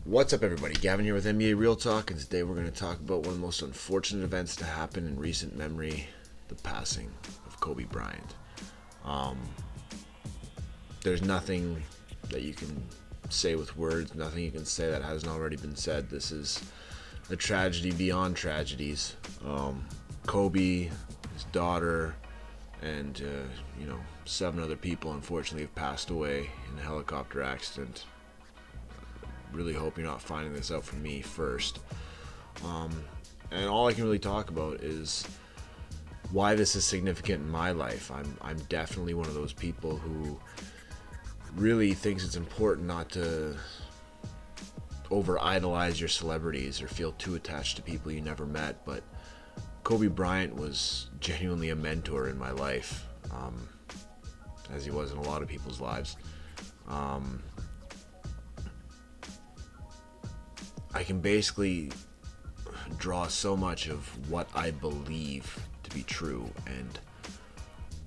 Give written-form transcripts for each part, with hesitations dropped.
What's up, everybody? Gavin here with NBA Real Talk, and today we're going to talk about one of the most unfortunate events to happen in recent memory, the passing of Kobe Bryant. There's nothing that you can say with words, nothing you can say that hasn't already been said. This is a tragedy beyond tragedies. Kobe, his daughter, and 7 other people unfortunately have passed away in a helicopter accident. Really hope you're not finding this out from me first. And all I can really talk about is why this is significant in my life. I'm definitely one of those people who really thinks it's important not to over idolize your celebrities or feel too attached to people you never met, but Kobe Bryant was genuinely a mentor in my life, as he was in a lot of people's lives. I can basically draw so much of what I believe to be true and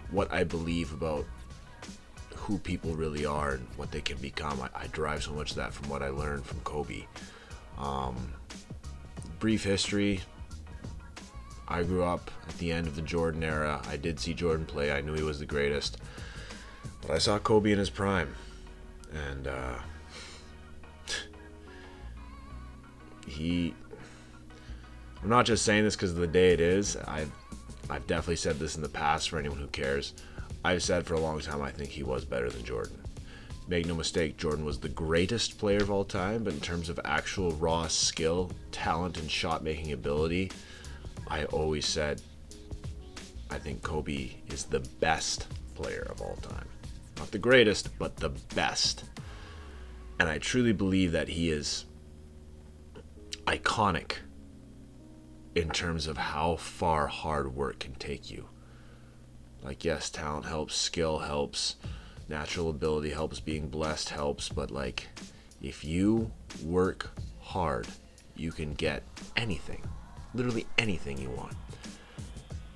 what I believe about who people really are and what they can become. I derive so much of that from what I learned from Kobe. Brief history. I grew up at the end of the Jordan era. I did see Jordan play. I knew he was the greatest. But I saw Kobe in his prime. And I'm not just saying this because of the day it is. I've definitely said this in the past for anyone who cares. I've said for a long time I think he was better than Jordan. Make no mistake, Jordan was the greatest player of all time, but in terms of actual raw skill, talent, and shot-making ability, I always said I think Kobe is the best player of all time. Not the greatest, but the best. And I truly believe that he is iconic in terms of how far hard work can take you. Like, yes, talent helps, skill helps, natural ability helps, being blessed helps, but like, if you work hard, you can get anything, literally anything you want.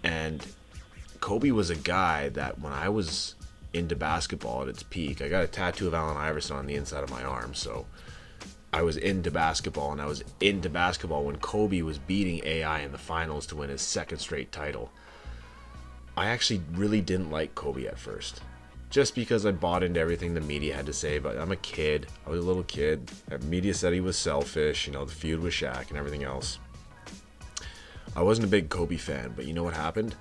And Kobe was a guy that when I was into basketball at its peak, I got a tattoo of Allen Iverson on the inside of my arm, so I was into basketball, and I was into basketball when Kobe was beating AI in the finals to win his second straight title. I actually really didn't like Kobe at first, just because I bought into everything the media had to say. But I'm a kid. I was a little kid. The media said he was selfish, the feud with Shaq and everything else. I wasn't a big Kobe fan, but you know what happened?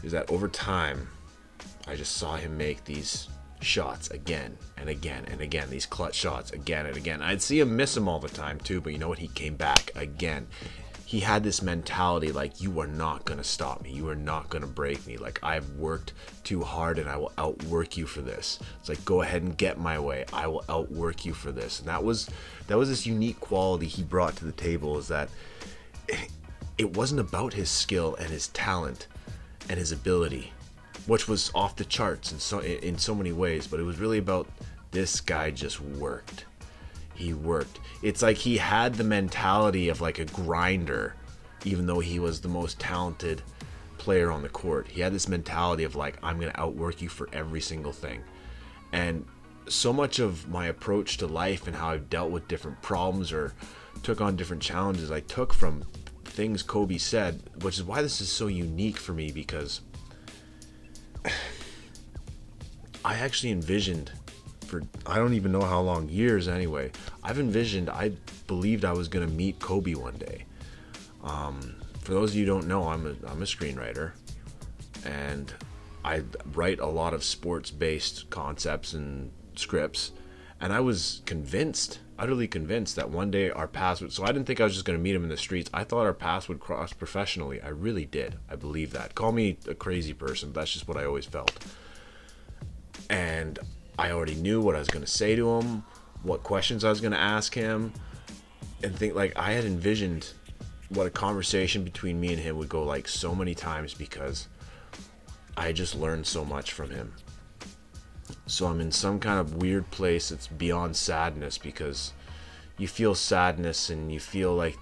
Is that over time, I just saw him make these shots again and again and again, these clutch shots again and again. I'd see him miss them all the time too, but you know what? He came back again. He had this mentality like, you are not going to stop me. You are not going to break me. Like, I've worked too hard and I will outwork you for this. It's like, go ahead and get my way. I will outwork you for this. And that was this unique quality he brought to the table, is that it wasn't about his skill and his talent and his ability, which was off the charts in so many ways, but it was really about this guy just worked. He worked. It's like he had the mentality of like a grinder, even though he was the most talented player on the court. He had this mentality of like, I'm going to outwork you for every single thing. And so much of my approach to life and how I've dealt with different problems or took on different challenges, I took from things Kobe said, which is why this is so unique for me, because I actually envisioned for I don't even know how long, years anyway, I believed I was going to meet Kobe one day. For those of you who don't know, I'm a screenwriter, and I write a lot of sports-based concepts and scripts, and I was utterly convinced that one day our paths would, so I didn't think I was just going to meet him in the streets. I thought our paths would cross professionally. I really did. I believe that. Call me a crazy person, but that's just what I always felt. And I already knew what I was going to say to him, what questions I was going to ask him, and think like I had envisioned what a conversation between me and him would go like so many times, because I just learned so much from him. So I'm in some kind of weird place that's beyond sadness, because you feel sadness and you feel like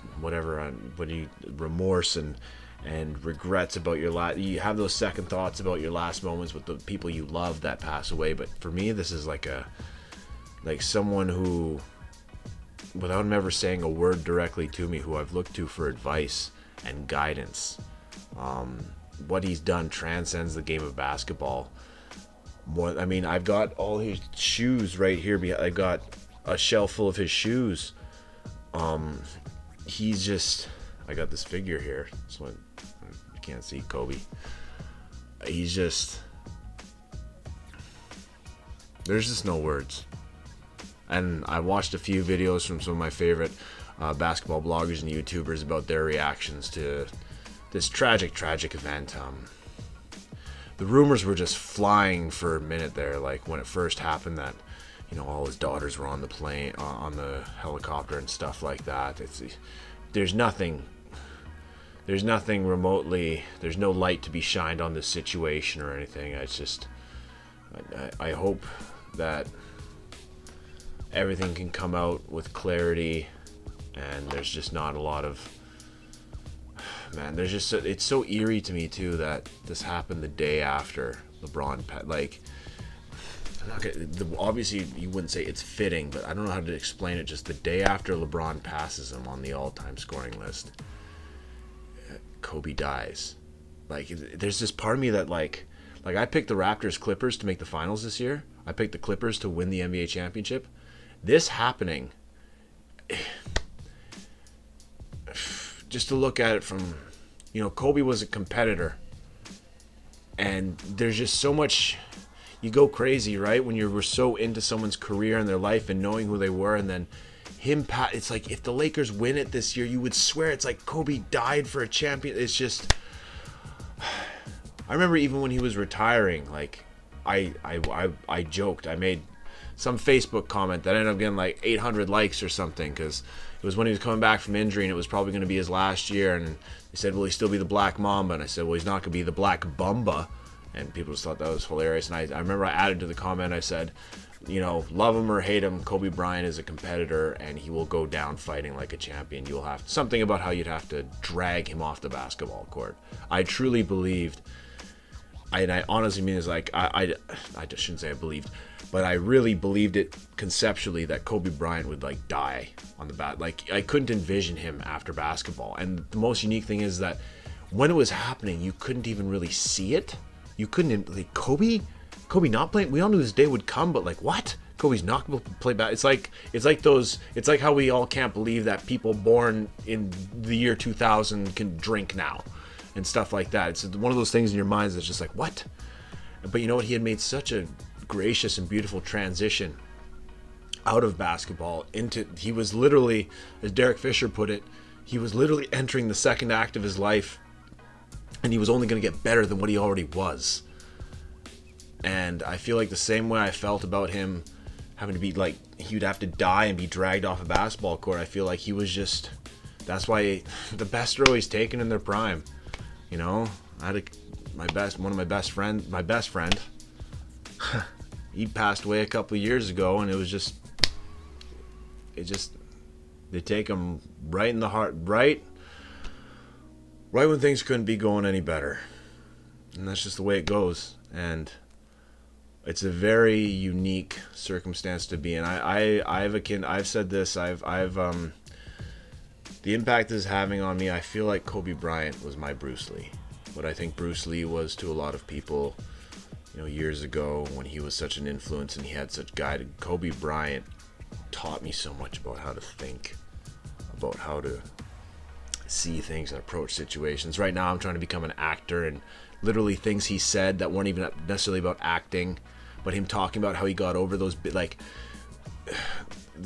remorse and regrets about you have those second thoughts about your last moments with the people you love that pass away. But for me, this is like someone who without him ever saying a word directly to me, who I've looked to for advice and guidance. What he's done transcends the game of basketball. I mean, I've got all his shoes right here. I've got a shelf full of his shoes. He's just, I got this figure here. This one, you can't see Kobe. He's just, there's just no words. And I watched a few videos from some of my favorite basketball bloggers and YouTubers about their reactions to this tragic event. The rumors were just flying for a minute there, like when it first happened, that all his daughters were on the plane, on the helicopter and stuff like that. There's nothing remotely, there's no light to be shined on this situation or anything. It's just, I hope that everything can come out with clarity, and there's just not a lot of, man, there's just, it's so eerie to me too that this happened the day after LeBron, like, I'm not gonna, obviously you wouldn't say it's fitting, but I don't know how to explain it. Just the day after LeBron passes him on the all-time scoring list, Kobe dies. Like, there's this part of me that like I picked the Raptors Clippers to make the finals this year. I picked the Clippers to win the NBA championship. This happening, just to look at it from, Kobe was a competitor, and there's just so much, you go crazy, right? When you were so into someone's career and their life and knowing who they were, and then it's like, if the Lakers win it this year, you would swear it's like Kobe died for a champion. It's just, I remember even when he was retiring, like, I joked, I made some Facebook comment that ended up getting like 800 likes or something, because it was when he was coming back from injury and it was probably going to be his last year, and they said, will he still be the Black Mamba? And I said, well, he's not going to be the Black Bumba. And people just thought that was hilarious. And I remember I added to the comment, I said, love him or hate him, Kobe Bryant is a competitor, and he will go down fighting like a champion. You'll have something about how you'd have to drag him off the basketball court. I truly believed, and I honestly mean, it's like, I just shouldn't say I believed, but I really believed it conceptually that Kobe Bryant would like die on the bat. Like, I couldn't envision him after basketball. And the most unique thing is that when it was happening, you couldn't even really see it. You couldn't, like, Kobe not playing. We all knew this day would come, but like, what? Kobe's not going to play back. It's like how we all can't believe that people born in the year 2000 can drink now and stuff like that. It's one of those things in your minds that's just like, what? But you know what? He had made such a gracious and beautiful transition out of basketball into, he was literally, as Derek Fisher put it, he was literally entering the second act of his life, and he was only going to get better than what he already was. And I feel like the same way I felt about him having to be like, he would have to die and be dragged off a basketball court. I feel like he was just, that's why the best are always taken in their prime. I had my best friend, he passed away a couple of years ago, and they take him right in the heart, right when things couldn't be going any better. And that's just the way it goes. And it's a very unique circumstance to be in. I've said this, the impact this is having on me, I feel like Kobe Bryant was my Bruce Lee. What I think Bruce Lee was to a lot of people, years ago when he was such an influence and he had such guided. Kobe Bryant taught me so much about how to think, about how to see things and approach situations. Right now I'm trying to become an actor, and literally things he said that weren't even necessarily about acting, but him talking about how he got over those, like,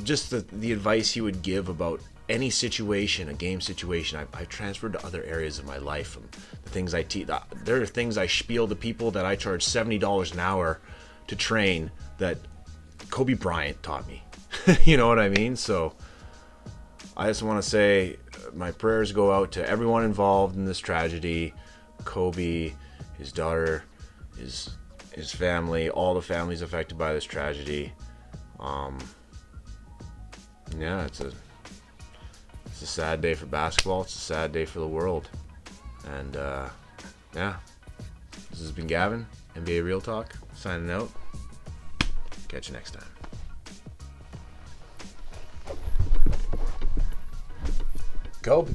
just the advice he would give about any situation, a game situation, I've transferred to other areas of my life. The things I teach, there are things I spiel to people that I charge $70 an hour to train that Kobe Bryant taught me. You know what I mean? So I just want to say my prayers go out to everyone involved in this tragedy. Kobe, his daughter, his family, all the families affected by this tragedy. Yeah, it's a sad day for basketball. It's a sad day for the world. And yeah, this has been Gavin, NBA Real Talk, signing out. Catch you next time. Kobe.